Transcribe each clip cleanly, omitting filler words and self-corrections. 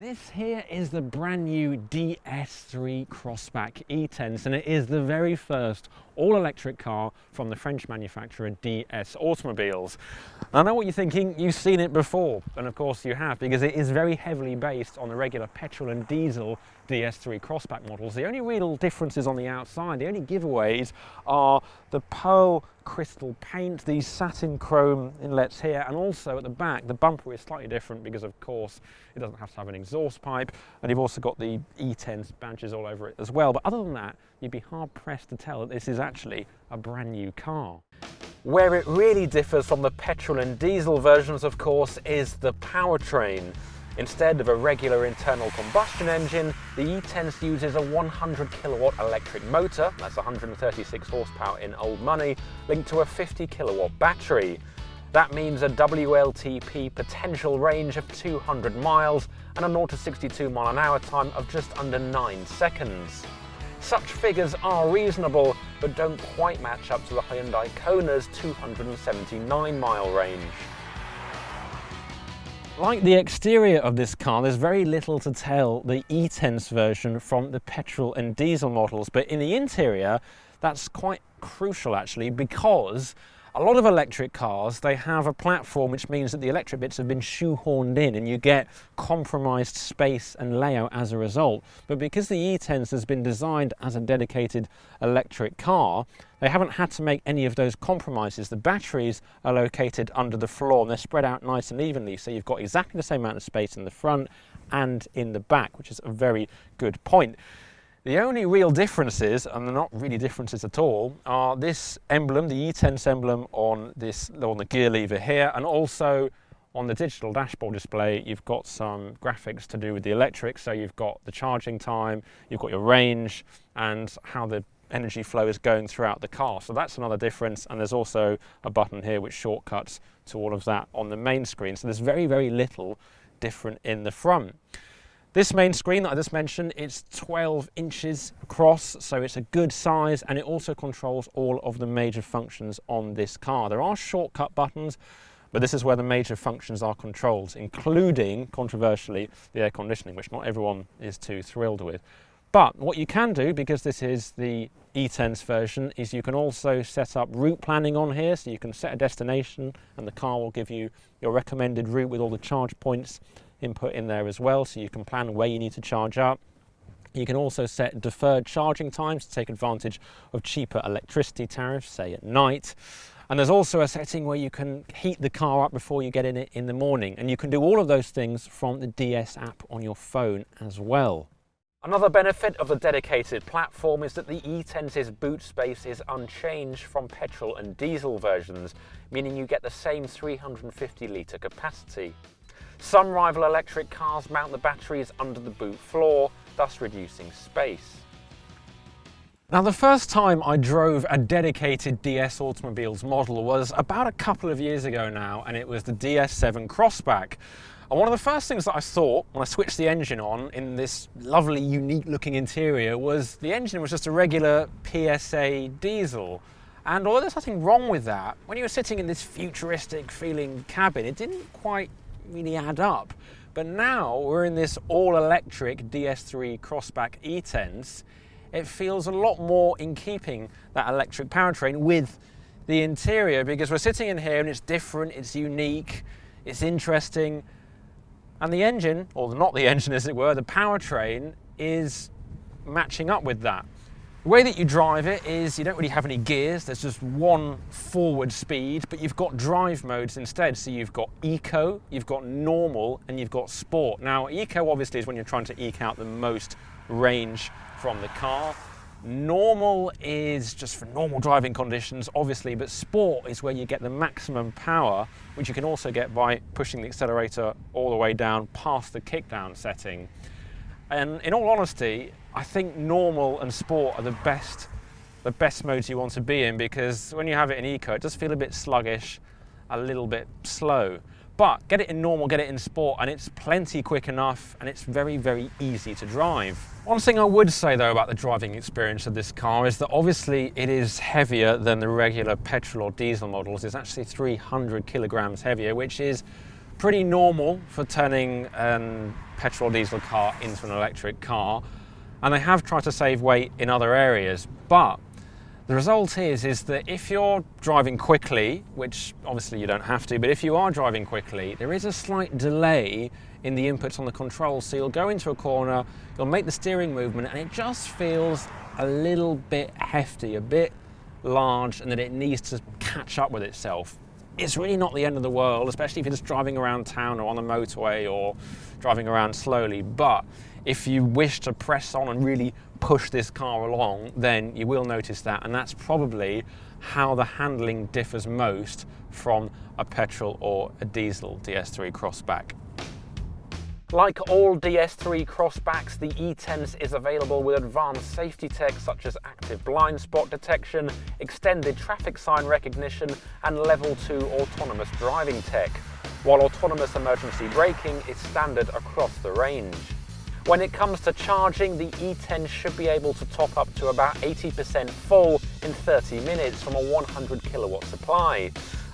This here is the brand new DS3 Crossback E-Tense, and it is the very first all-electric car from the French manufacturer DS Automobiles. I know what you're thinking, you've seen it before, and of course you have, because it is very heavily based on the regular petrol and diesel DS3 Crossback models. The only real differences on the outside, the only giveaways are the pearl crystal paint, these satin chrome inlets here, and also at the back the bumper is slightly different because of course it doesn't have to have an exhaust pipe, and you've also got the E-Tense badges all over it as well. But other than that, you'd be hard pressed to tell that this is actually a brand new car. Where it really differs from the petrol and diesel versions, of course, is the powertrain. Instead of a regular internal combustion engine, the E-Tense uses a 100 kilowatt electric motor, that's 136 horsepower in old money, linked to a 50 kilowatt battery. That means a WLTP potential range of 200 miles and a 0 to 62 mile an hour time of just under 9 seconds. Such figures are reasonable, but don't quite match up to the Hyundai Kona's 279 mile range. Like the exterior of this car, there's very little to tell the E-Tense version from the petrol and diesel models, but in the interior, that's quite crucial actually, because a lot of electric cars, they have a platform which means that the electric bits have been shoehorned in and you get compromised space and layout as a result. But because the E-Tense has been designed as a dedicated electric car, they haven't had to make any of those compromises. The batteries are located under the floor and they're spread out nice and evenly, so you've got exactly the same amount of space in the front and in the back, which is a very good point. The only real differences, and they're not really differences at all, are this emblem, the E-Tense emblem on the gear lever here, and also on the digital dashboard display you've got some graphics to do with the electric. So you've got the charging time, you've got your range, and how the energy flow is going throughout the car. So that's another difference, and there's also a button here which shortcuts to all of that on the main screen. So there's very, very little different in the front. This main screen that I just mentioned, it's 12 inches across, so it's a good size, and it also controls all of the major functions on this car. There are shortcut buttons, but this is where the major functions are controlled, including, controversially, the air conditioning, which not everyone is too thrilled with. But what you can do, because this is the E-Tense version, is you can also set up route planning on here, so you can set a destination and the car will give you your recommended route with all the charge points input in there as well, so you can plan where you need to charge up. You can also set deferred charging times to take advantage of cheaper electricity tariffs, say at night. And there's also a setting where you can heat the car up before you get in it in the morning, and you can do all of those things from the DS app on your phone as well. Another benefit of the dedicated platform is that the E-Tense's boot space is unchanged from petrol and diesel versions, meaning you get the same 350 litre capacity. Some rival electric cars mount the batteries under the boot floor, thus reducing space. Now, the first time I drove a dedicated DS Automobiles model was about a couple of years ago now, and it was the DS7 Crossback. And one of the first things that I thought when I switched the engine on in this lovely, unique looking interior was the engine was just a regular PSA diesel. And although there's nothing wrong with that, when you were sitting in this futuristic feeling cabin, it didn't quite really add up. But now we're in this all-electric DS3 Crossback E-Tense. It feels a lot more in keeping that electric powertrain with the interior, because we're sitting in here and it's different, it's unique, it's interesting, and the engine, or not the engine as it were, the powertrain is matching up with that. The way that you drive it is you don't really have any gears, there's just one forward speed, but you've got drive modes instead. So you've got Eco, you've got Normal, and you've got Sport. Now, Eco obviously is when you're trying to eke out the most range from the car. Normal is just for normal driving conditions, obviously, but Sport is where you get the maximum power, which you can also get by pushing the accelerator all the way down past the kickdown setting. And in all honesty, I think Normal and Sport are the best modes you want to be in, because when you have it in Eco, it does feel a bit sluggish, a little bit slow. But get it in Normal, get it in Sport, and it's plenty quick enough, and it's very, very easy to drive. One thing I would say though about the driving experience of this car is that obviously it is heavier than the regular petrol or diesel models. It's actually 300 kilograms heavier, which is pretty normal for turning an petrol diesel car into an electric car, and they have tried to save weight in other areas. But the result is that if you're driving quickly, which obviously you don't have to, but if you are driving quickly, there is a slight delay in the inputs on the controls. So you'll go into a corner, you'll make the steering movement, and it just feels a little bit hefty, a bit large, and that it needs to catch up with itself. It's really not the end of the world, especially if you're just driving around town or on the motorway or driving around slowly. But if you wish to press on and really push this car along, then you will notice that, and that's probably how the handling differs most from a petrol or a diesel DS3 Crossback. Like all DS3 Crossbacks, the E-Tense is available with advanced safety tech such as active blind spot detection, extended traffic sign recognition, and level 2 autonomous driving tech, while autonomous emergency braking is standard across the range. When it comes to charging, the E-Tense should be able to top up to about 80% full in 30 minutes from a 100 kilowatt supply.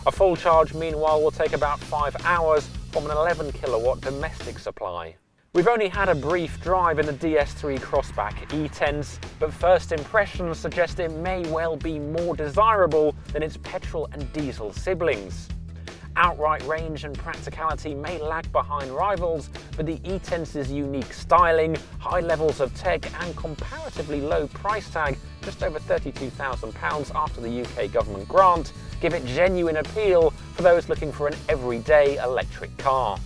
A full charge, meanwhile, will take about 5 hours from an 11 kilowatt domestic supply. We've only had a brief drive in the DS3 Crossback E-Tense, but first impressions suggest it may well be more desirable than its petrol and diesel siblings. Outright range and practicality may lag behind rivals, but the E-Tense's unique styling, high levels of tech and comparatively low price tag, just over £32,000 after the UK government grant, give it genuine appeal for those looking for an everyday electric car.